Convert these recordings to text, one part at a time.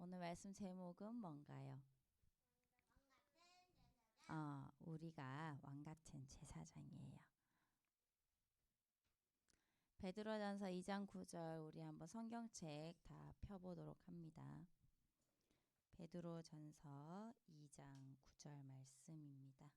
오늘 말씀 제목은 뭔가요? 우리가 왕 같은 제사장이에요. 베드로전서 2장 9절 우리 한번 성경책 다 펴보도록 합니다. 베드로전서 2장 9절 말씀입니다.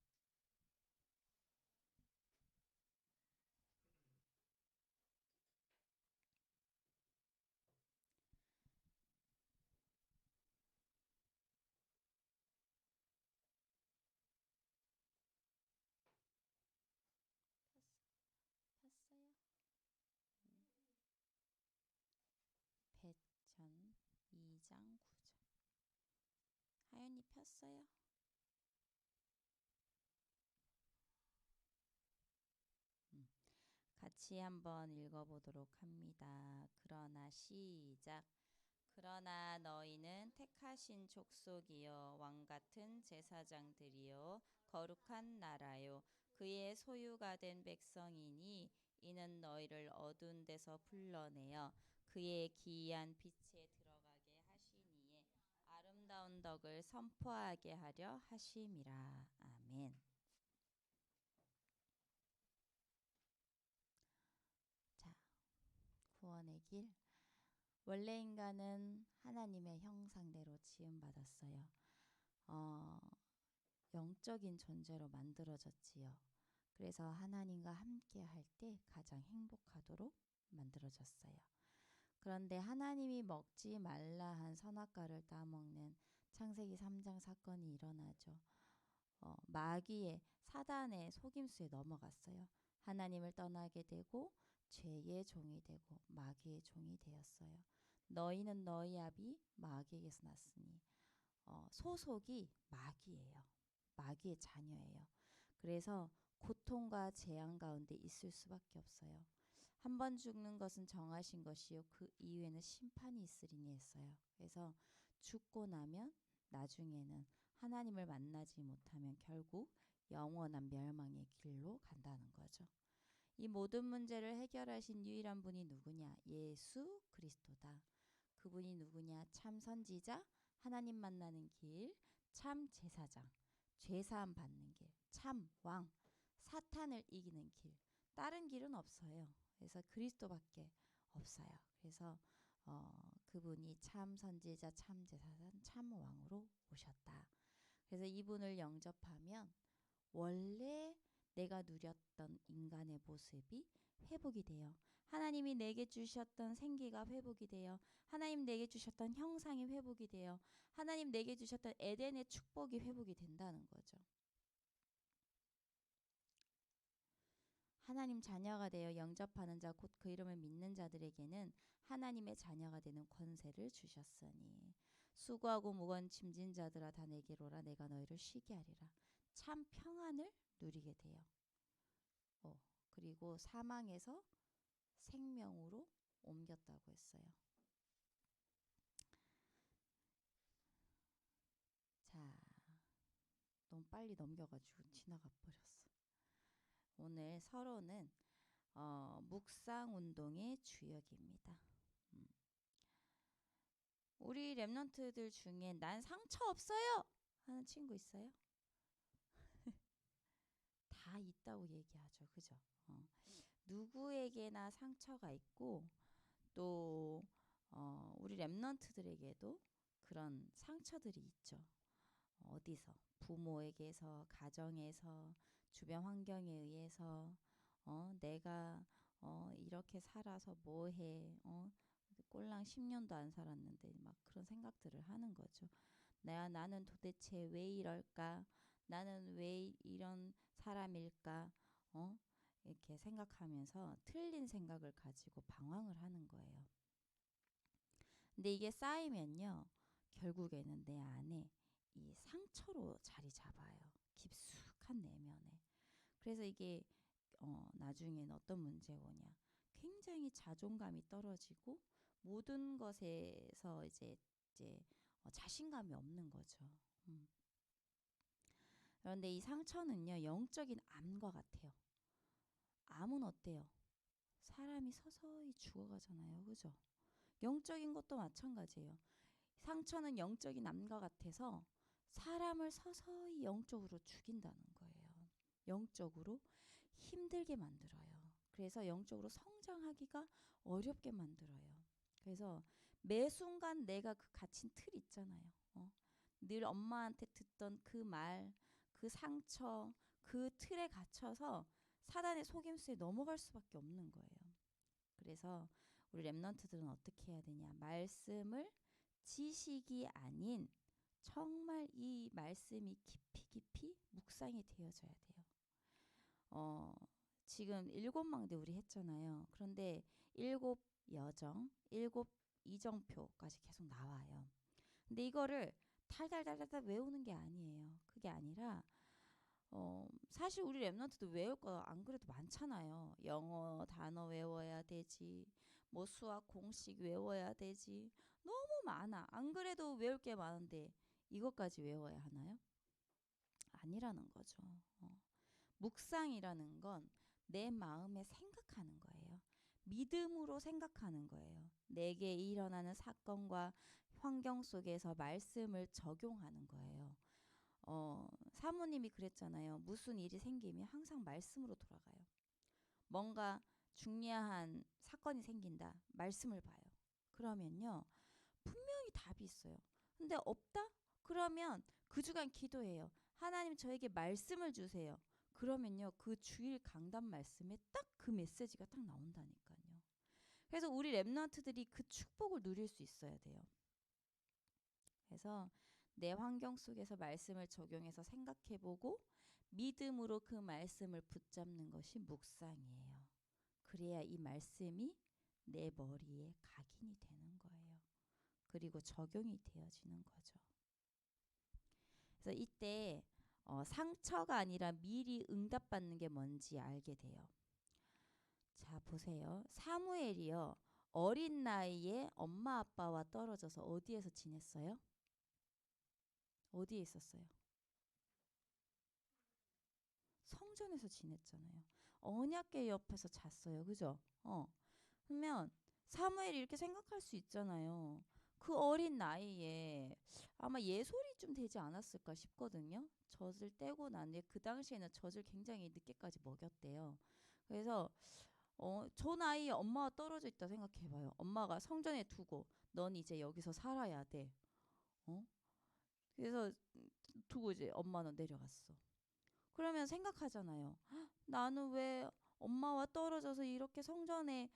폈어요? 베전 2장 9절. 하연이 폈어요? 같이 한번 읽어보도록 합니다. 그러나 시작. 그러나 너희는 택하신 족속이요 왕 같은 제사장들이요 거룩한 나라요 그의 소유가 된 백성이니 이는 너희를 어두운 데서 불러내어 그의 기이한 빛에 들어가게 하시니에 아름다운 덕을 선포하게 하려 하심이라. 아멘. 자, 구원의 길. 원래 인간은 하나님의 형상대로 지음받았어요. 영적인 존재로 만들어졌지요. 그래서 하나님과 함께 할 때 가장 행복하도록 만들어졌어요. 그런데 하나님이 먹지 말라 한 선악과를 따먹는 창세기 3장 사건이 일어나죠. 마귀의 사단의 속임수에 넘어갔어요. 하나님을 떠나게 되고 죄의 종이 되고 마귀의 종이 되었어요. 너희는 너희 아비 마귀에게서 났으니 소속이 마귀예요. 마귀의 자녀예요. 그래서 고통과 재앙 가운데 있을 수밖에 없어요. 한 번 죽는 것은 정하신 것이요 그 이후에는 심판이 있으리니 했어요. 그래서 죽고 나면 나중에는 하나님을 만나지 못하면 결국 영원한 멸망의 길로 간다는 거죠. 이 모든 문제를 해결하신 유일한 분이 누구냐? 예수 그리스도다. 그분이 누구냐? 참 선지자, 하나님 만나는 길, 참 제사장, 죄사함 받는 길, 참 왕, 사탄을 이기는 길. 다른 길은 없어요. 그래서 그리스도밖에 없어요. 그래서 그분이 참 선지자, 참 제사장, 참 왕으로 오셨다. 그래서 이분을 영접하면 원래 내가 누렸던 인간의 모습이 회복이 돼요. 하나님이 내게 주셨던 생기가 회복이 돼요. 하나님 내게 주셨던 형상이 회복이 돼요. 하나님 내게 주셨던 에덴의 축복이 회복이 된다는 거죠. 하나님 자녀가 되어 영접하는 자 곧 그 이름을 믿는 자들에게는 하나님의 자녀가 되는 권세를 주셨으니 수고하고 무거운 짐진 자들아 다 내게로 오라 내가 너희를 쉬게 하리라. 참 평안을 누리게 돼요. 그리고 사망에서 생명으로 옮겼다고 했어요. 자, 너무 빨리 넘겨가지고 지나가 버렸어. 오늘 서론은 묵상 운동의 주역입니다. 우리 랩런트들 중에 난 상처 없어요 하는 친구 있어요? 다 있다고 얘기하죠. 그죠? 누구에게나 상처가 있고 또 우리 랩런트들에게도 그런 상처들이 있죠. 어디서? 부모에게서, 가정에서, 주변 환경에 의해서 내가 이렇게 살아서 뭐해? 꼴랑 10년도 안 살았는데 막 그런 생각들을 하는 거죠. 나는 도대체 왜 이럴까? 나는 왜 이런 사람일까? 이렇게 생각하면서 틀린 생각을 가지고 방황을 하는 거예요. 근데 이게 쌓이면요, 결국에는 내 안에 이 상처로 자리 잡아요. 깊숙한 내면에. 그래서 이게 나중에는 어떤 문제가 오냐? 굉장히 자존감이 떨어지고 모든 것에서 이제 자신감이 없는 거죠. 그런데 이 상처는요, 영적인 암과 같아요. 암은 어때요? 사람이 서서히 죽어가잖아요. 그죠? 영적인 것도 마찬가지예요. 상처는 영적인 남과 같아서 사람을 서서히 영적으로 죽인다는 거예요. 영적으로 힘들게 만들어요. 그래서 영적으로 성장하기가 어렵게 만들어요. 그래서 매 순간 내가 그 갇힌 틀 있잖아요. 늘 엄마한테 듣던 그 말, 그 상처, 그 틀에 갇혀서 사단의 속임수에 넘어갈 수밖에 없는 거예요. 그래서 우리 랩런트들은 어떻게 해야 되냐? 말씀을 지식이 아닌 정말 이 말씀이 깊이 깊이 묵상이 되어져야 돼요. 지금 7망대 우리 했잖아요. 그런데 7여정, 7이정표까지 계속 나와요. 근데 이거를 달달달달 외우는 게 아니에요. 그게 아니라 사실 우리 랩런트도 외울 거 안 그래도 많잖아요. 영어 단어 외워야 되지. 뭐 수학 공식 외워야 되지. 너무 많아. 안 그래도 외울 게 많은데 이것까지 외워야 하나요? 아니라는 거죠. 묵상이라는 건 내 마음에 생각하는 거예요. 믿음으로 생각하는 거예요. 내게 일어나는 사건과 환경 속에서 말씀을 적용하는 거예요. 사모님이 그랬잖아요. 무슨 일이 생기면 항상 말씀으로 돌아가요. 뭔가 중요한 사건이 생긴다. 말씀을 봐요. 그러면요. 분명히 답이 있어요. 근데 없다? 그러면 그 주간 기도해요. 하나님 저에게 말씀을 주세요. 그러면요. 그 주일 강단 말씀에 딱 그 메시지가 딱 나온다니까요. 그래서 우리 랩런트들이 그 축복을 누릴 수 있어야 돼요. 그래서 내 환경 속에서 말씀을 적용해서 생각해보고 믿음으로 그 말씀을 붙잡는 것이 묵상이에요. 그래야 이 말씀이 내 머리에 각인이 되는 거예요. 그리고 적용이 되어지는 거죠. 그래서 이때 상처가 아니라 미리 응답받는 게 뭔지 알게 돼요. 자, 보세요. 사무엘이요. 어린 나이에 엄마 아빠와 떨어져서 어디에서 지냈어요? 어디에 있었어요? 성전에서 지냈잖아요. 언약궤 옆에서 잤어요. 그죠? 그러면 사무엘이 이렇게 생각할 수 있잖아요. 그 어린 나이에 아마 예솔이 좀 되지 않았을까 싶거든요. 젖을 떼고 난 뒤에 그 당시에는 젖을 굉장히 늦게까지 먹였대요. 그래서 저 나이에 엄마가 떨어져 있다 생각해봐요. 엄마가 성전에 두고 넌 이제 여기서 살아야 돼. 그래서 두고 이제 엄마는 내려갔어. 그러면 생각하잖아요. 나는 왜 엄마와 떨어져서 이렇게 성전에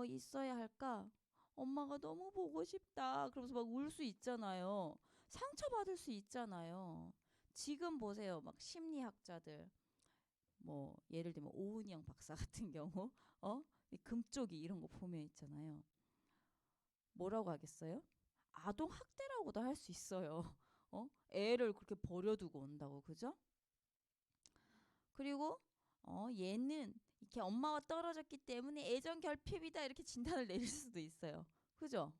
있어야 할까? 엄마가 너무 보고 싶다. 그러면서 막 울 수 있잖아요. 상처받을 수 있잖아요. 지금 보세요. 막 심리학자들 뭐 예를 들면 오은영 박사 같은 경우 이 금쪽이 이런 거 보면 있잖아요. 뭐라고 하겠어요? 아동 학대라고도 할 수 있어요. 애를 그렇게 버려두고 온다고 그죠? 그리고 얘는 이렇게 엄마와 떨어졌기 때문에 애정 결핍이다 이렇게 진단을 내릴 수도 있어요. 그죠?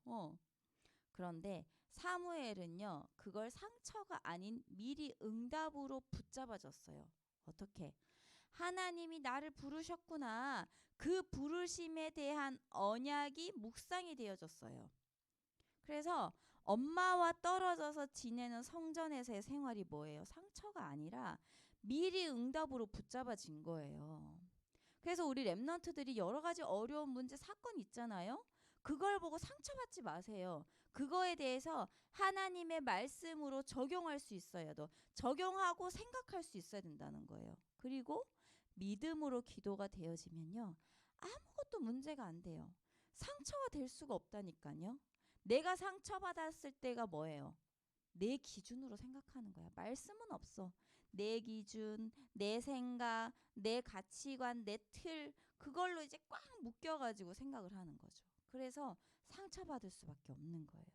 그런데 사무엘은요. 그걸 상처가 아닌 미리 응답으로 붙잡아줬어요. 어떻게? 하나님이 나를 부르셨구나. 그 부르심에 대한 언약이 묵상이 되어졌어요. 그래서 엄마와 떨어져서 지내는 성전에서의 생활이 뭐예요? 상처가 아니라 미리 응답으로 붙잡아진 거예요. 그래서 우리 랩런트들이 여러 가지 어려운 문제 사건 있잖아요. 그걸 보고 상처받지 마세요. 그거에 대해서 하나님의 말씀으로 적용할 수 있어야 돼. 적용하고 생각할 수 있어야 된다는 거예요. 그리고 믿음으로 기도가 되어지면요. 아무것도 문제가 안 돼요. 상처가 될 수가 없다니까요. 내가 상처받았을 때가 뭐예요? 내 기준으로 생각하는 거야. 말씀은 없어. 내 기준, 내 생각, 내 가치관, 내 틀 그걸로 이제 꽉 묶여가지고 생각을 하는 거죠. 그래서 상처받을 수밖에 없는 거예요.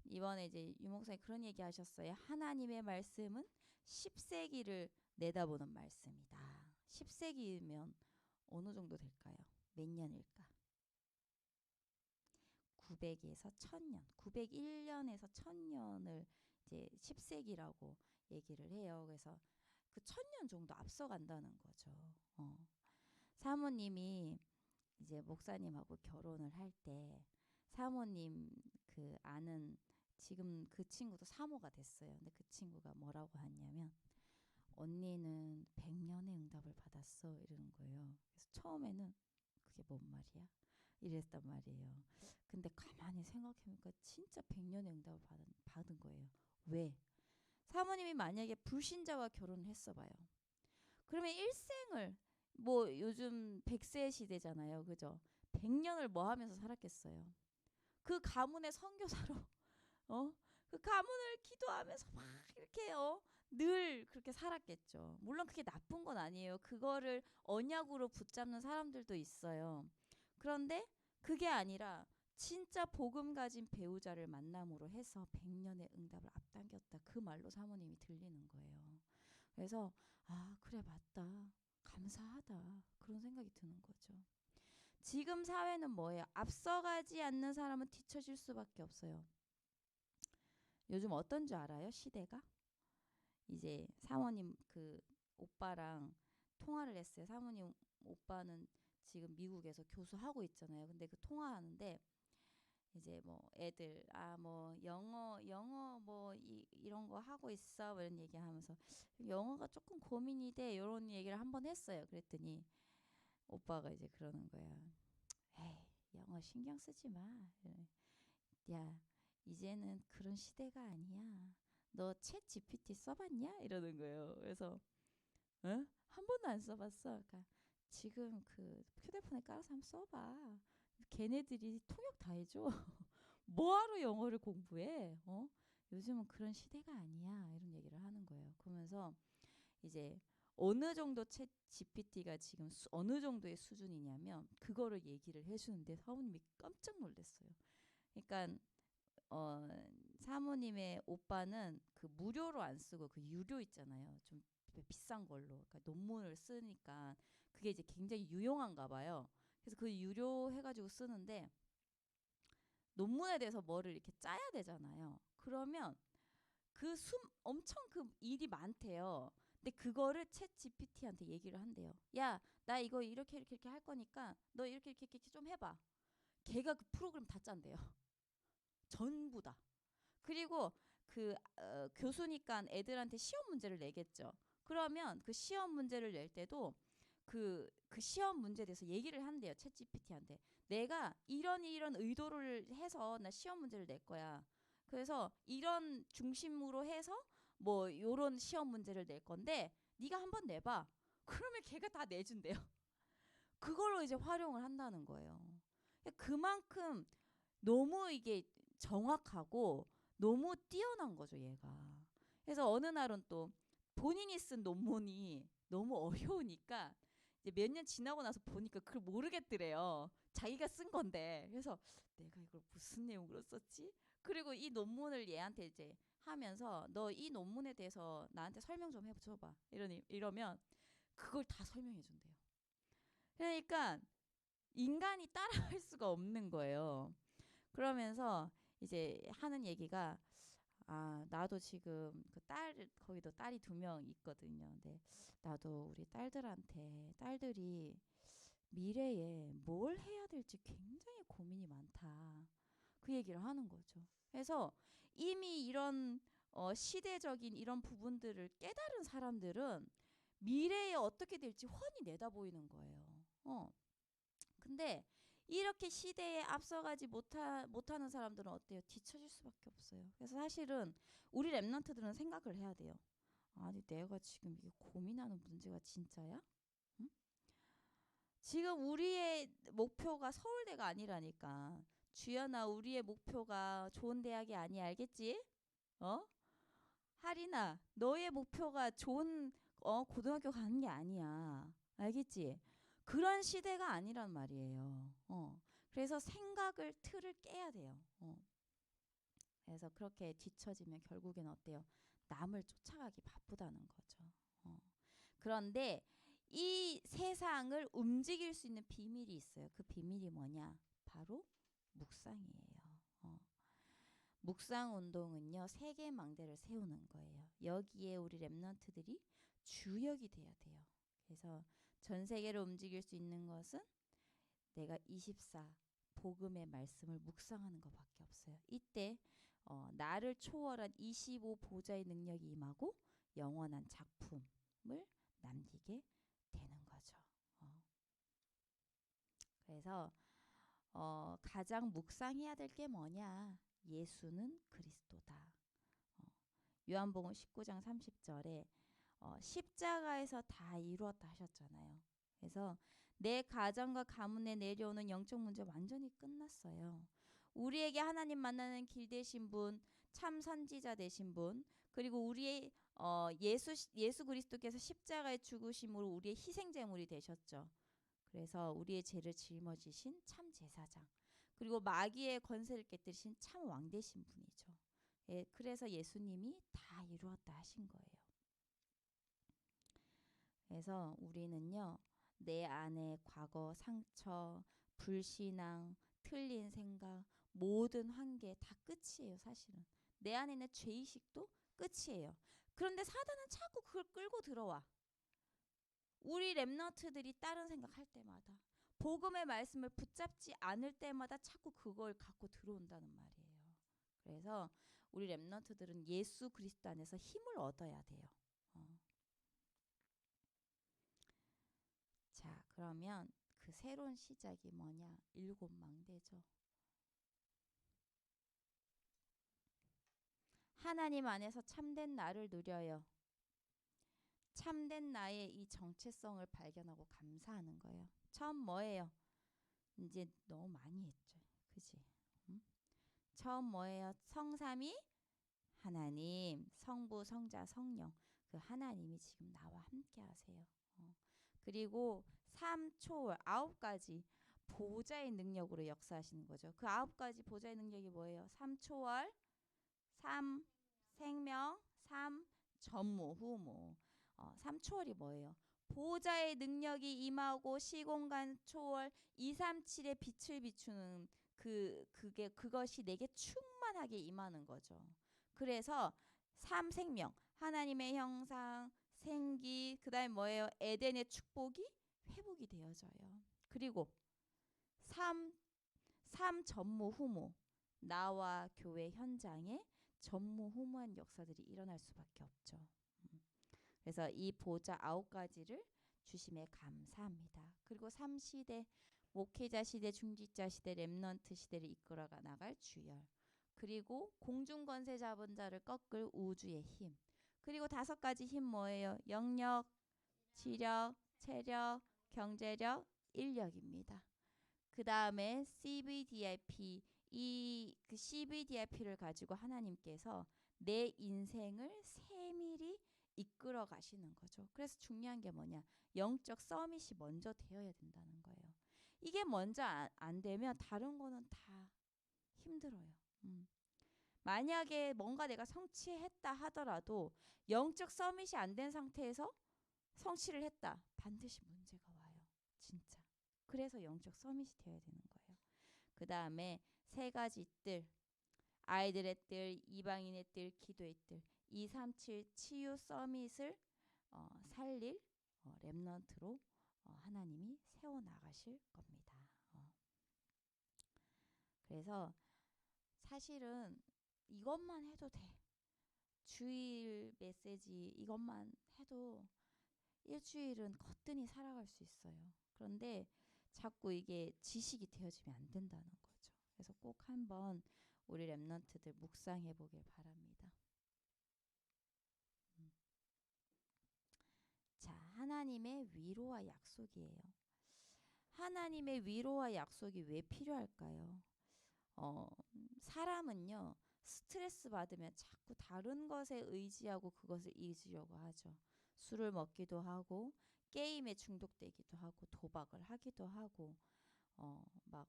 이번에 이제 유 목사님 그런 얘기 하셨어요. 하나님의 말씀은 10세기를 내다보는 말씀이다. 10세기면 어느 정도 될까요? 몇 년일까? 900에서 1000년, 901년에서 1000년을 이제 10세기라고 얘기를 해요. 그래서 그 1000년 정도 앞서간다는 거죠. 사모님이 이제 목사님하고 결혼을 할 때 사모님 그 아는 지금 그 친구도 사모가 됐어요. 근데 그 친구가 뭐라고 하냐면 언니는 100년의 응답을 받았어 이러는 거예요. 그래서 처음에는 그게 뭔 말이야? 이랬단 말이에요. 근데 가만히 생각해보니까 진짜 100년의 응답을 받은 거예요. 왜? 사모님이 만약에 불신자와 결혼을 했어 봐요. 그러면 일생을 뭐 요즘 100세 시대잖아요. 그죠? 100년을 뭐 하면서 살았겠어요. 그 가문의 선교사로 어? 그 가문을 기도하면서 막 이렇게 늘 그렇게 살았겠죠. 물론 그게 나쁜 건 아니에요. 그거를 언약으로 붙잡는 사람들도 있어요. 그런데 그게 아니라 진짜 복음 가진 배우자를 만남으로 해서 100년의 응답을 앞당겼다. 그 말로 사모님이 들리는 거예요. 그래서 아 그래 맞다. 감사하다. 그런 생각이 드는 거죠. 지금 사회는 뭐예요? 앞서가지 않는 사람은 뒤처질 수밖에 없어요. 요즘 어떤 줄 알아요? 시대가? 이제 사모님 그 오빠랑 통화를 했어요. 사모님 오빠는 지금 미국에서 교수하고 있잖아요. 근데 그 통화하는데 이제 뭐 애들 뭐 영어 뭐 이런 거 하고 있어 뭐 이런 얘기하면서 영어가 조금 고민이 돼 이런 얘기를 한번 했어요. 그랬더니 오빠가 이제 그러는 거야. 에이 영어 신경 쓰지 마. 야 이제는 그런 시대가 아니야. 너 챗 GPT 써봤냐? 이러는 거예요. 그래서 응? 한 번도 안 써봤어. 그러니까 지금 그 휴대폰에 깔아서 한번 써봐. 걔네들이 통역 다 해줘. 뭐하러 영어를 공부해? 요즘은 그런 시대가 아니야. 이런 얘기를 하는 거예요. 그러면서 이제 어느 정도 챗 GPT가 지금 어느 정도의 수준이냐면 그거를 얘기를 해주는데 사모님이 깜짝 놀랐어요. 그러니까 사모님의 오빠는 그 무료로 안 쓰고 그 유료 있잖아요. 좀 비싼 걸로. 그러니까 논문을 쓰니까 그게 이제 굉장히 유용한가 봐요. 그래서 그 유료 해가지고 쓰는데 논문에 대해서 뭐를 이렇게 짜야 되잖아요. 그러면 엄청 그 일이 많대요. 근데 그거를 챗 GPT한테 얘기를 한대요. 야, 나 이거 이렇게 할 거니까 너 이렇게 좀 해봐. 걔가 그 프로그램 다 짠대요. 전부 다. 그리고 그 교수니까 애들한테 시험 문제를 내겠죠. 그러면 그 시험 문제를 낼 때도 그 시험 문제에 대해서 얘기를 한대요. 챗 GPT한테. 내가 이런 의도를 해서 나 시험 문제를 낼 거야. 그래서 이런 중심으로 해서 뭐 요런 시험 문제를 낼 건데 네가 한번 내봐. 그러면 걔가 다 내준대요. 그걸로 이제 활용을 한다는 거예요. 그만큼 너무 이게 정확하고 너무 뛰어난 거죠, 얘가. 그래서 어느 날은 또 본인이 쓴 논문이 너무 어려우니까 이제 몇 년 지나고 나서 보니까 그걸 모르겠더래요. 자기가 쓴 건데. 그래서 내가 이걸 무슨 내용으로 썼지? 그리고 이 논문을 얘한테 이제 하면서 너 이 논문에 대해서 나한테 설명 좀 해줘봐. 이러면 그걸 다 설명해 준대요. 그러니까 인간이 따라할 수가 없는 거예요. 그러면서 이제 하는 얘기가 나도 지금 그 거기도 딸이 2명 있거든요. 근데 나도 우리 딸들이 미래에 뭘 해야 될지 굉장히 고민이 많다. 그 얘기를 하는 거죠. 그래서 이미 이런 시대적인 이런 부분들을 깨달은 사람들은 미래에 어떻게 될지 훤히 내다보이는 거예요. 근데 이렇게 시대에 앞서가지 못하는 사람들은 어때요? 뒤처질 수밖에 없어요. 그래서 사실은 우리 랩런트들은 생각을 해야 돼요. 아니 내가 지금 이게 고민하는 문제가 진짜야? 응? 지금 우리의 목표가 서울대가 아니라니까. 주연아 우리의 목표가 좋은 대학이 아니야 알겠지? 어? 하리나 너의 목표가 좋은 고등학교 가는 게 아니야. 알겠지? 그런 시대가 아니란 말이에요. 그래서 생각을 틀을 깨야 돼요. 그래서 그렇게 뒤처지면 결국엔 어때요? 남을 쫓아가기 바쁘다는 거죠. 그런데 이 세상을 움직일 수 있는 비밀이 있어요. 그 비밀이 뭐냐? 바로 묵상이에요. 묵상 운동은요, 세계망대를 세우는 거예요. 여기에 우리 랩런트들이 주역이 돼야 돼요. 그래서 전 세계를 움직일 수 있는 것은 내가 24 복음의 말씀을 묵상하는 것밖에 없어요. 이때 나를 초월한 25 보좌의 능력이 임하고 영원한 작품을 남기게 되는 거죠. 그래서 가장 묵상해야 될 게 뭐냐? 예수는 그리스도다. 요한복음 19장 30절에 십자가에서 다 이루었다 하셨잖아요. 그래서 내 가정과 가문에 내려오는 영적 문제 완전히 끝났어요. 우리에게 하나님 만나는 길 되신 분, 참 선지자 되신 분, 그리고 우리의 예수 그리스도께서 십자가에 죽으심으로 우리의 희생 제물이 되셨죠. 그래서 우리의 죄를 짊어지신 참 제사장, 그리고 마귀의 권세를 깨뜨리신 참 왕 되신 분이죠. 예, 그래서 예수님이 다 이루었다 하신 거예요. 그래서 우리는요, 내 안에 과거 상처, 불신앙, 틀린 생각, 모든 한계 다 끝이에요. 사실은 내 안에 있는 죄의식도 끝이에요. 그런데 사단은 자꾸 그걸 끌고 들어와. 우리 렘너트들이 다른 생각할 때마다, 복음의 말씀을 붙잡지 않을 때마다 자꾸 그걸 갖고 들어온다는 말이에요. 그래서 우리 렘너트들은 예수 그리스도 안에서 힘을 얻어야 돼요. 자, 그러면 그 새로운 시작이 뭐냐? 일곱 망대죠. 하나님 안에서 참된 나를 누려요. 참된 나의 이 정체성을 발견하고 감사하는 거예요. 처음 뭐예요? 이제 너무 많이 했죠. 그지? 응? 처음 뭐예요? 성삼위 하나님, 성부, 성자, 성령. 그 하나님이 지금 나와 함께 하세요. 그리고 3초월 9가지 보좌의 능력으로 역사하시는 거죠. 그 9가지 보좌의 능력이 뭐예요? 3초월, 3 생명, 3 전무, 후무. 3초월이 뭐예요? 보좌의 능력이 임하고 시공간 초월 237의 빛을 비추는 그것이 내게 충만하게 임하는 거죠. 그래서 3 생명, 하나님의 형상, 생기, 그다음에 뭐예요? 에덴의 축복이 회복이 되어져요. 그리고 3 전무 후무, 나와 교회 현장에 전무후무한 역사들이 일어날 수밖에 없죠. 그래서 이 보좌 9가지를 주심에 감사합니다. 그리고 3시대, 목회자 시대, 중직자 시대, 렘넌트 시대를 이끌어가 나갈 주열. 그리고 공중권세 잡은 자를 꺾을 우주의 힘. 그리고 5가지 힘 뭐예요? 영력, 지력, 체력, 경제력, 인력입니다. 그 다음에 CVDIP, 그 CVDIP를 가지고 하나님께서 내 인생을 세밀히 이끌어 가시는 거죠. 그래서 중요한 게 뭐냐? 영적 서밋이 먼저 되어야 된다는 거예요. 이게 먼저 안 되면 다른 거는 다 힘들어요. 만약에 뭔가 내가 성취했다 하더라도 영적 서밋이 안 된 상태에서 성취를 했다. 반드시 문제가 와요. 진짜. 그래서 영적 서밋이 되어야 되는 거예요. 그 다음에 3가지 뜰, 아이들의 뜰, 이방인의 뜰, 기도의 뜰, 237 치유 서밋을 살릴 렘넌트로 하나님이 세워나가실 겁니다. 그래서 사실은 이것만 해도 돼. 주일 메시지 이것만 해도 일주일은 거뜬히 살아갈 수 있어요. 그런데 자꾸 이게 지식이 되어지면 안 된다는 거죠. 그래서 꼭 한번 우리 렘넌트들 묵상해 보길 바랍니다. 자, 하나님의 위로와 약속이에요. 하나님의 위로와 약속이 왜 필요할까요? 사람은요, 스트레스 받으면 자꾸 다른 것에 의지하고 그것을 잊으려고 하죠. 술을 먹기도 하고, 게임에 중독되기도 하고, 도박을 하기도 하고, 막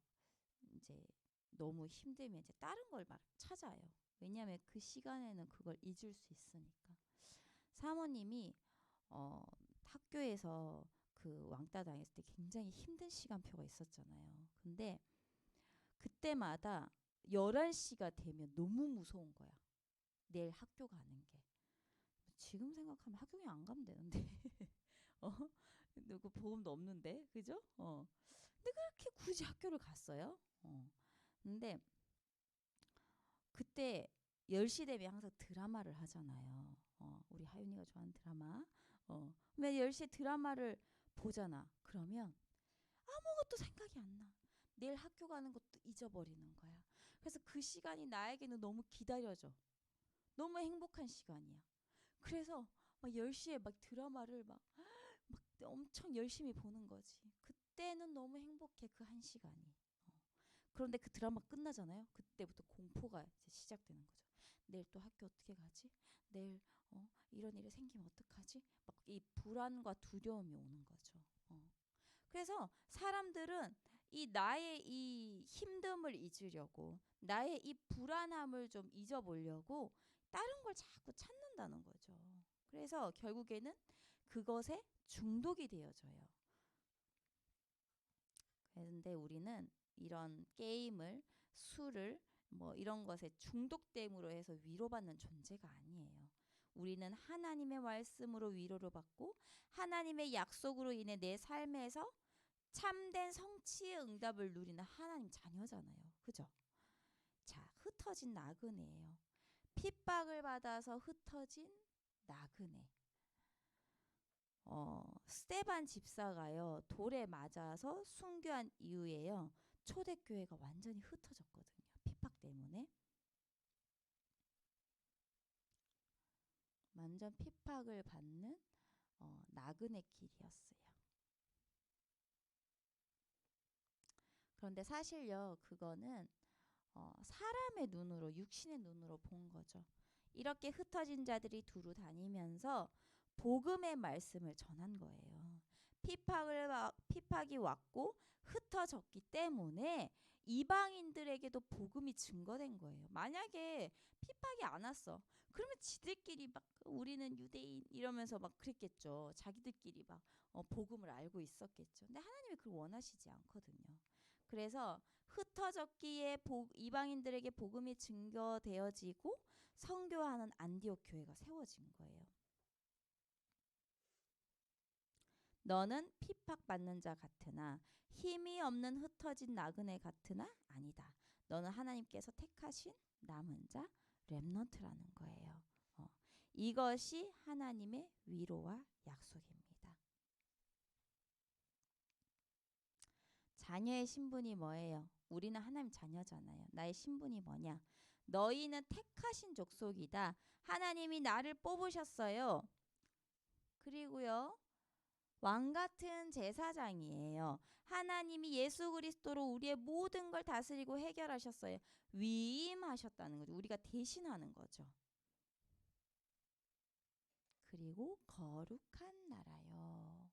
이제 너무 힘들면 이제 다른 걸 막 찾아요. 왜냐하면 그 시간에는 그걸 잊을 수 있으니까. 사모님이 학교에서 그 왕따 당했을 때 굉장히 힘든 시간표가 있었잖아요. 근데 그때마다 11시가 되면 너무 무서운 거야. 내일 학교 가는 게. 지금 생각하면 학교에 안 가면 되는데. 누구 보험도 없는데. 그죠? 근데 그렇게 굳이 학교를 갔어요? 근데 그때 10시 되면 항상 드라마를 하잖아요. 우리 하윤이가 좋아하는 드라마. 근데 10시에 드라마를 보잖아. 그러면 아무것도 생각이 안 나. 내일 학교 가는 것도 잊어버리는 거야. 그래서 그 시간이 나에게는 너무 기다려져. 너무 행복한 시간이야. 그래서 막 10시에 막 드라마를 막 엄청 열심히 보는 거지. 그때는 너무 행복해. 그 한 시간이. 그런데 그 드라마 끝나잖아요. 그때부터 공포가 이제 시작되는 거죠. 내일 또 학교 어떻게 가지? 내일 이런 일이 생기면 어떡하지? 막 이 불안과 두려움이 오는 거죠. 그래서 사람들은 이 나의 이 힘듦을 잊으려고 나의 이 불안함을 좀 잊어보려고 다른 걸 자꾸 찾는다는 거죠. 그래서 결국에는 그것에 중독이 되어져요. 그런데 우리는 이런 게임을, 술을, 뭐 이런 것에 중독됨으로 해서 위로받는 존재가 아니에요. 우리는 하나님의 말씀으로 위로를 받고 하나님의 약속으로 인해 내 삶에서 참된 성취의 응답을 누리는 하나님 자녀잖아요. 그죠? 자, 흩어진 나그네예요. 핍박을 받아서 흩어진 나그네. 스테반 집사가요. 돌에 맞아서 순교한 이후에요. 초대교회가 완전히 흩어졌거든요. 핍박 때문에. 완전 핍박을 받는 나그네 길이었어요. 그런데 사실요. 그거는 사람의 눈으로 육신의 눈으로 본 거죠. 이렇게 흩어진 자들이 두루 다니면서 복음의 말씀을 전한 거예요. 핍박이 왔고 흩어졌기 때문에 이방인들에게도 복음이 증거된 거예요. 만약에 핍박이 안 왔어. 그러면 지들끼리 막 우리는 유대인 이러면서 막 그랬겠죠. 자기들끼리 막 복음을 알고 있었겠죠. 근데 하나님이 그걸 원하시지 않거든요. 그래서 흩어졌기에 이방인들에게 복음이 증거되어지고 선교하는 안디옥 교회가 세워진 거예요. 너는 핍박받는 자 같으나 힘이 없는 흩어진 나그네 같으나 아니다. 너는 하나님께서 택하신 남은 자 렘넌트라는 거예요. 이것이 하나님의 위로와 약속입니다. 자녀의 신분이 뭐예요? 우리는 하나님 자녀잖아요. 나의 신분이 뭐냐? 너희는 택하신 족속이다. 하나님이 나를 뽑으셨어요. 그리고요. 왕 같은 제사장이에요. 하나님이 예수 그리스도로 우리의 모든 걸 다스리고 해결하셨어요. 위임하셨다는 거죠. 우리가 대신하는 거죠. 그리고 거룩한 나라요.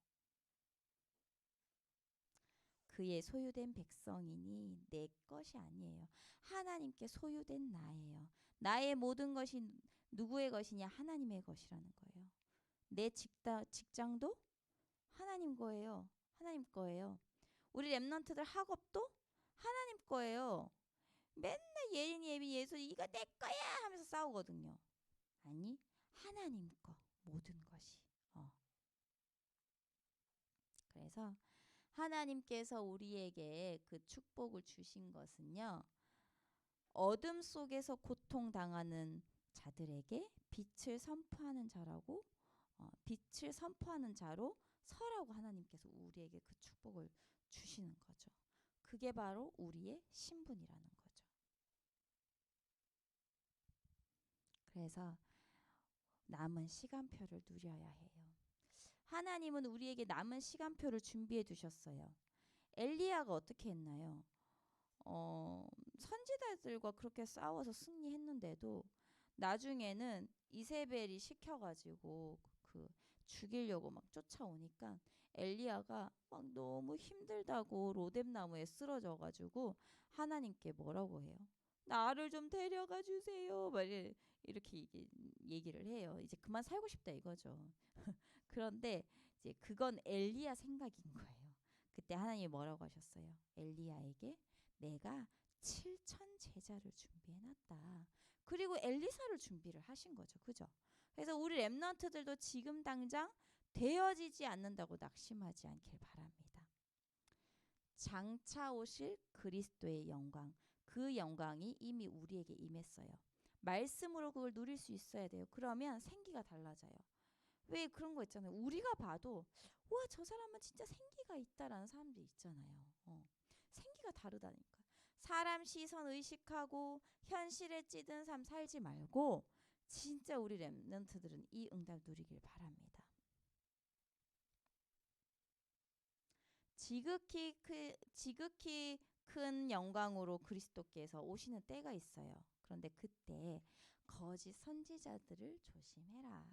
그의 소유된 백성이니 내 것이 아니에요. 하나님께 소유된 나예요. 나의 모든 것이 누구의 것이냐? 하나님의 것이라는 거예요. 내 직장도 하나님 거예요. 하나님 거예요. 우리 랩런트들 학업도 하나님 거예요. 맨날 예린이 예수 이거 내 거야 하면서 싸우거든요. 아니 하나님 거 모든 것이. 그래서 하나님께서 우리에게 그 축복을 주신 것은요. 어둠 속에서 고통당하는 자들에게 빛을 선포하는 자라고 빛을 선포하는 자로 서라고 하나님께서 우리에게 그 축복을 주시는 거죠. 그게 바로 우리의 신분이라는 거죠. 그래서 남은 시간표를 누려야 해요. 하나님은 우리에게 남은 시간표를 준비해 두셨어요. 엘리야가 어떻게 했나요? 선지자들과 그렇게 싸워서 승리했는데도 나중에는 이세벨이 시켜가지고 그 죽이려고 막 쫓아오니까 엘리야가 막 너무 힘들다고 로뎀나무에 쓰러져가지고 하나님께 뭐라고 해요? 나를 좀 데려가 주세요. 막 이렇게 얘기를 해요. 이제 그만 살고 싶다 이거죠. 그런데 이제 그건 엘리야 생각인 거예요. 그때 하나님이 뭐라고 하셨어요? 엘리야에게 내가 7천 제자를 준비해놨다. 그리고 엘리사를 준비를 하신 거죠. 그죠? 그래서 우리 랩런트들도 지금 당장 되어지지 않는다고 낙심하지 않길 바랍니다. 장차 오실 그리스도의 영광, 그 영광이 이미 우리에게 임했어요. 말씀으로 그걸 누릴 수 있어야 돼요. 그러면 생기가 달라져요. 왜 그런 거 있잖아요. 우리가 봐도 와, 저 사람은 진짜 생기가 있다라는 사람들이 있잖아요. 생기가 다르다니까. 사람 시선 의식하고 현실에 찌든 삶 살지 말고 진짜 우리 렘넌트들은 이 응답 누리길 바랍니다. 지극히 큰 영광으로 그리스도께서 오시는 때가 있어요. 그런데 그때 거짓 선지자들을 조심해라.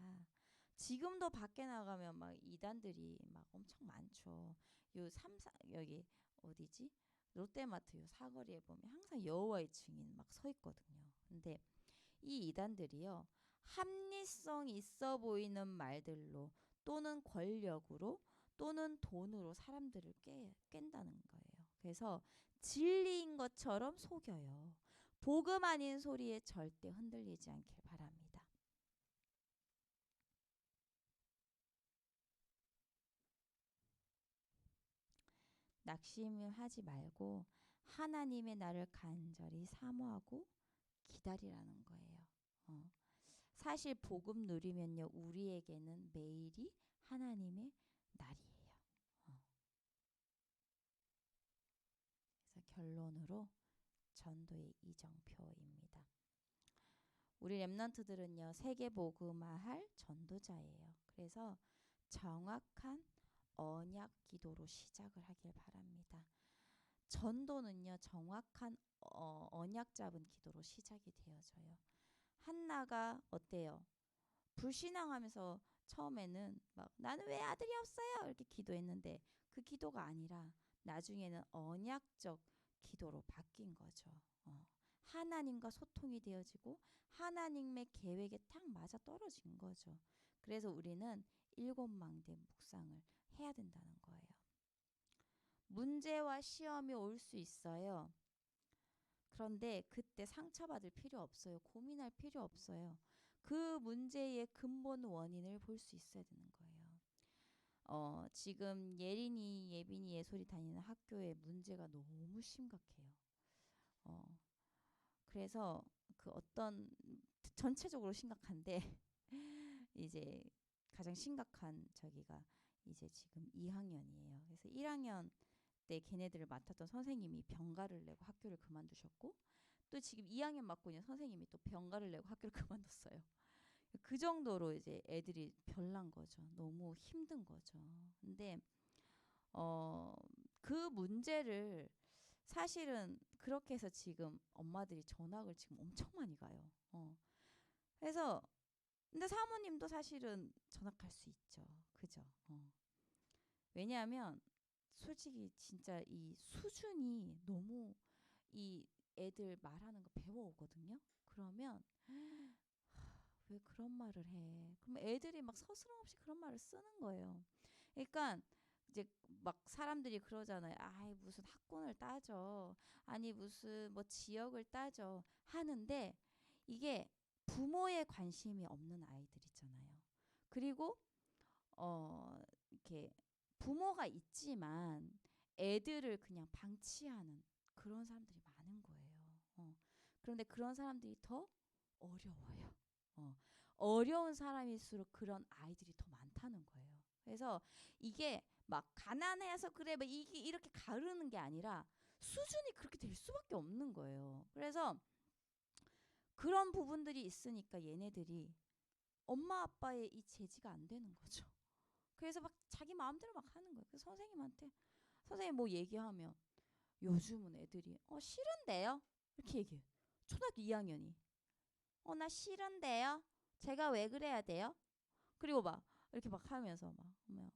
지금도 밖에 나가면 막 이단들이 막 엄청 많죠. 요 삼사 여기 어디지? 롯데마트 요 사거리에 보면 항상 여호와의 증인 막 서 있거든요. 근데 이 이단들이요. 합리성 있어 보이는 말들로 또는 권력으로 또는 돈으로 사람들을 깬다는 거예요. 그래서 진리인 것처럼 속여요. 복음 아닌 소리에 절대 흔들리지 않길 바랍니다. 낙심을 하지 말고 하나님의 나를 간절히 사모하고 기다리라는 거예요. 어. 사실 복음 누리면요, 우리에게는 매일이 하나님의 날이에요. 어. 그래서 결론으로 전도의 이정표입니다. 우리 렘넌트들은요, 세계 복음화할 전도자예요. 그래서 정확한 언약 기도로 시작을 하길 바랍니다. 전도는요, 정확한 언약 잡은 기도로 시작이 되어져요. 한나가 어때요? 불신앙하면서 처음에는 막 나는 왜 아들이 없어요? 이렇게 기도했는데 그 기도가 아니라 나중에는 언약적 기도로 바뀐 거죠. 하나님과 소통이 되어지고 하나님의 계획에 딱 맞아 떨어진 거죠. 그래서 우리는 7망대 묵상을 해야 된다는 거예요. 문제와 시험이 올 수 있어요. 그런데 그때 상처받을 필요 없어요. 고민할 필요 없어요. 그 문제의 근본 원인을 볼 수 있어야 되는 거예요. 지금 예빈이 예솔이 다니는 학교의 문제가 너무 심각해요. 그래서 그 어떤 전체적으로 심각한데 이제 가장 심각한 저기가 이제 지금 2학년이에요. 그래서 1학년 때 걔네들을 맡았던 선생님이 병가를 내고 학교를 그만두셨고 또 지금 2학년 맡고 있는 선생님이 또 병가를 내고 학교를 그만뒀어요. 그 정도로 이제 애들이 별난 거죠. 너무 힘든 거죠. 근데 그 문제를 사실은 그렇게 해서 지금 엄마들이 전학을 지금 엄청 많이 가요. 그래서 근데 사모님도 사실은 전학할 수 있죠. 그죠? 왜냐하면 솔직히 진짜 이 수준이 너무 이 애들 말하는 거 배워오거든요. 그러면 왜 그런 말을 해? 그럼 애들이 막 서스럼없이 그런 말을 쓰는 거예요. 그러니까 이제 막 사람들이 그러잖아요. 아이 무슨 학군을 따져. 아니 무슨 뭐 지역을 따져. 하는데 이게 부모의 관심이 없는 아이들 있잖아요. 그리고 이렇게 부모가 있지만 애들을 그냥 방치하는 그런 사람들이 많은 거예요. 그런데 그런 사람들이 더 어려워요. 어려운 사람일수록 그런 아이들이 더 많다는 거예요. 그래서 이게 막 가난해서 그래 막 이게 이렇게 가르는 게 아니라 수준이 그렇게 될 수밖에 없는 거예요. 그래서 그런 부분들이 있으니까 얘네들이 엄마 아빠의 이 제지가 안 되는 거죠. 그래서 막 자기 마음대로 막 하는 거예요. 그래서 선생님한테 선생님 뭐 얘기하면 요즘은 애들이 싫은데요? 이렇게 얘기해요. 초등학교 2학년이 나 싫은데요? 제가 왜 그래야 돼요? 그리고 막 이렇게 막 하면서 막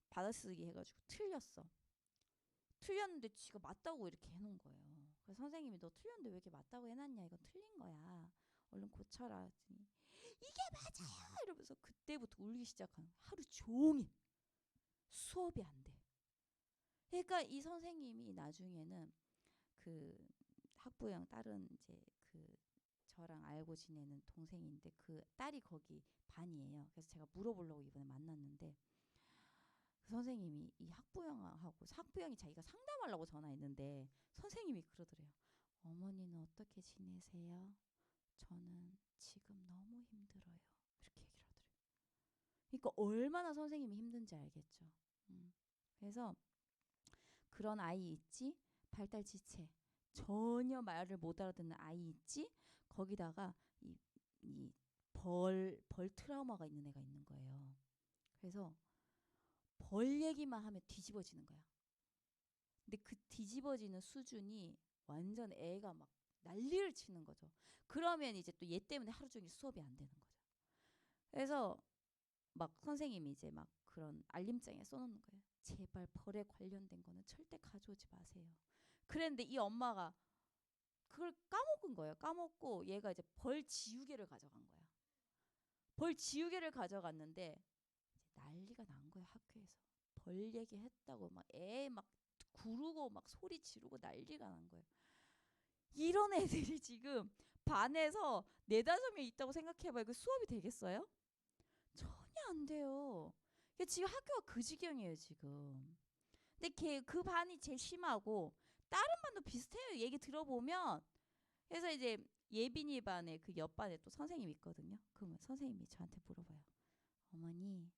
받아쓰기 해가지고 틀렸는데 지가 맞다고 이렇게 해놓은 거예요. 그래서 선생님이 너 틀렸는데 왜 이렇게 맞다고 해놨냐? 이거 틀린 거야. 얼른 고쳐라. 했더니 이게 맞아요. 이러면서 그때부터 울기 시작한 하루 종일 수업이 안 돼. 그러니까 이 선생님이 나중에는 그 학부형 다른 이제 그 저랑 알고 지내는 동생인데 그 딸이 거기 반이에요. 그래서 제가 물어보려고 이번에 만났는데 선생님이 이 학부형이 자기가 상담하려고 전화했는데 선생님이 그러더래요. 어머니는 어떻게 지내세요? 저는 지금 너무 힘들어요. 이렇게 얘기를 하더래요. 그러니까 얼마나 선생님이 힘든지 알겠죠. 음. 그래서 그런 아이 있지? 발달 지체. 전혀 말을 못 알아듣는 아이 있지? 거기다가 벌 트라우마가 있는 애가 있는 거예요. 그래서 벌 얘기만 하면 뒤집어지는 거야. 근데 그 뒤집어지는 수준이 완전 애가 막 난리를 치는 거죠. 그러면 이제 또 얘 때문에 하루 종일 수업이 안 되는 거죠. 그래서 막 선생님이 이제 막 그런 알림장에 써놓는 거예요. 제발 벌에 관련된 거는 절대 가져오지 마세요. 그랬는데 이 엄마가 그걸 까먹은 거예요. 까먹고 얘가 이제 벌 지우개를 가져간 거야. 벌 지우개를 가져갔는데 이제 난리가 난 거야, 학교에서. 벌 얘기했다고 막 애 막 구르고 막 소리 지르고 난리가 난 거예요. 이런 애들이 지금 반에서 네다섯 명 있다고 생각해봐요. 그 수업이 되겠어요? 전혀 안 돼요. 지금 학교가 그 지경이에요, 지금. 근데 그 반이 제일 심하고 다른 반도 비슷해요. 얘기 들어보면. 그래서 이제 예빈이 반에 그 옆반에 또 선생님이 있거든요. 그러면 선생님이 저한테 물어봐요. 어머니,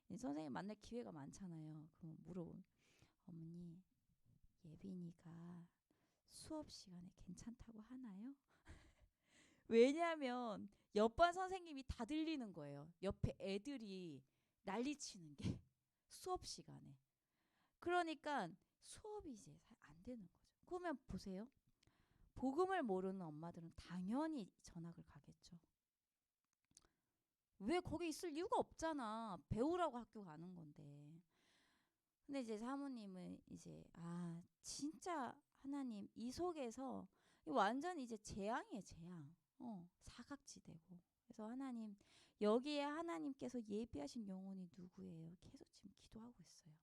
선생님 만날 기회가 많잖아요. 그러면 물어보면 어머니, 예빈이가 수업 시간에 괜찮다고 하나요? 왜냐하면 옆반 선생님이 다 들리는 거예요. 옆에 애들이 난리치는 게 수업 시간에. 그러니까 수업이 이제 안 되는 거죠. 그러면 보세요. 복음을 모르는 엄마들은 당연히 전학을 가겠죠. 왜 거기 있을 이유가 없잖아. 배우라고 학교 가는 건데. 근데 이제 사모님은 이제 진짜 하나님 이 속에서 완전 이제 재앙이에요, 재앙. 사각지대고. 그래서 하나님 여기에 하나님께서 예비하신 영혼이 누구예요? 계속 지금 기도하고 있어요.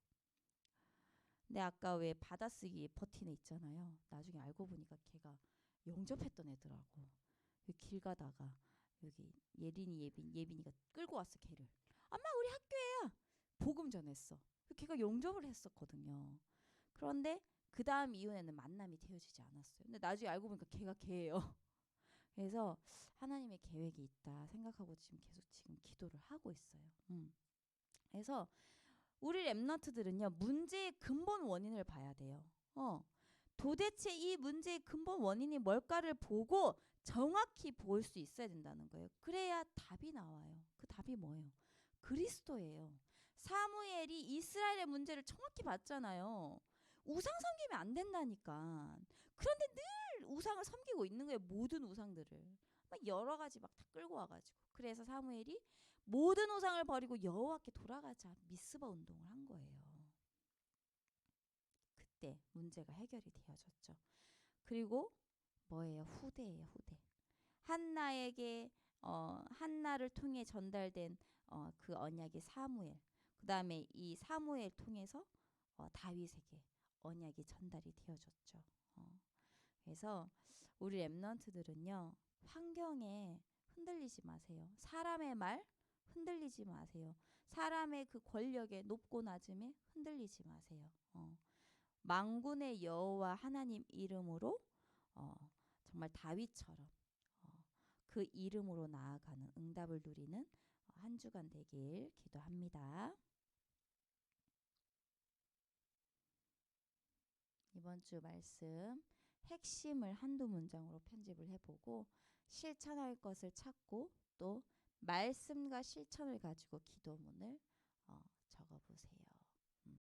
근데 아까 왜 받아쓰기 버틴 애 있잖아요. 나중에 알고 보니까 걔가 영접했던 애더라고. 길 가다가 여기 예빈이가 끌고 왔어 걔를. 엄마 우리 학교에야. 복음 전했어. 걔가 영접을 했었거든요. 그런데 그 다음 이후에는 만남이 되어지지 않았어요. 근데 나중에 알고 보니까 걔가 걔예요. 그래서 하나님의 계획이 있다 생각하고 지금 기도를 하고 있어요. 그래서 우리 랩런트들은요 문제의 근본 원인을 봐야 돼요. 도대체 이 문제의 근본 원인이 뭘까를 보고 정확히 볼 수 있어야 된다는 거예요. 그래야 답이 나와요. 그 답이 뭐예요? 그리스도예요. 사무엘이 이스라엘의 문제를 정확히 봤잖아요. 우상 섬기면 안 된다니까. 그런데 늘 우상을 섬기고 있는 거예요. 모든 우상들을. 막 여러 가지 막 다 끌고 와가지고. 그래서 사무엘이 모든 우상을 버리고 여호와께 돌아가자 미스바 운동을 한 거예요. 그때 문제가 해결이 되어졌죠. 그리고 뭐예요? 후대예요, 후대. 한나에게 한나를 통해 전달된 그 언약이 사무엘. 그다음에 이 사무엘 통해서 다윗에게 언약이 전달이 되어졌죠. 그래서 우리 랩런트들은요 환경에 흔들리지 마세요. 사람의 말 흔들리지 마세요. 사람의 그 권력에 높고 낮음에 흔들리지 마세요. 만군의 여호와 하나님 이름으로 정말 다윗처럼 그 이름으로 나아가는 응답을 누리는 한 주간 되길 기도합니다. 이번 주 말씀 핵심을 한두 문장으로 편집을 해보고 실천할 것을 찾고 또 말씀과 실천을 가지고 기도문을 적어보세요.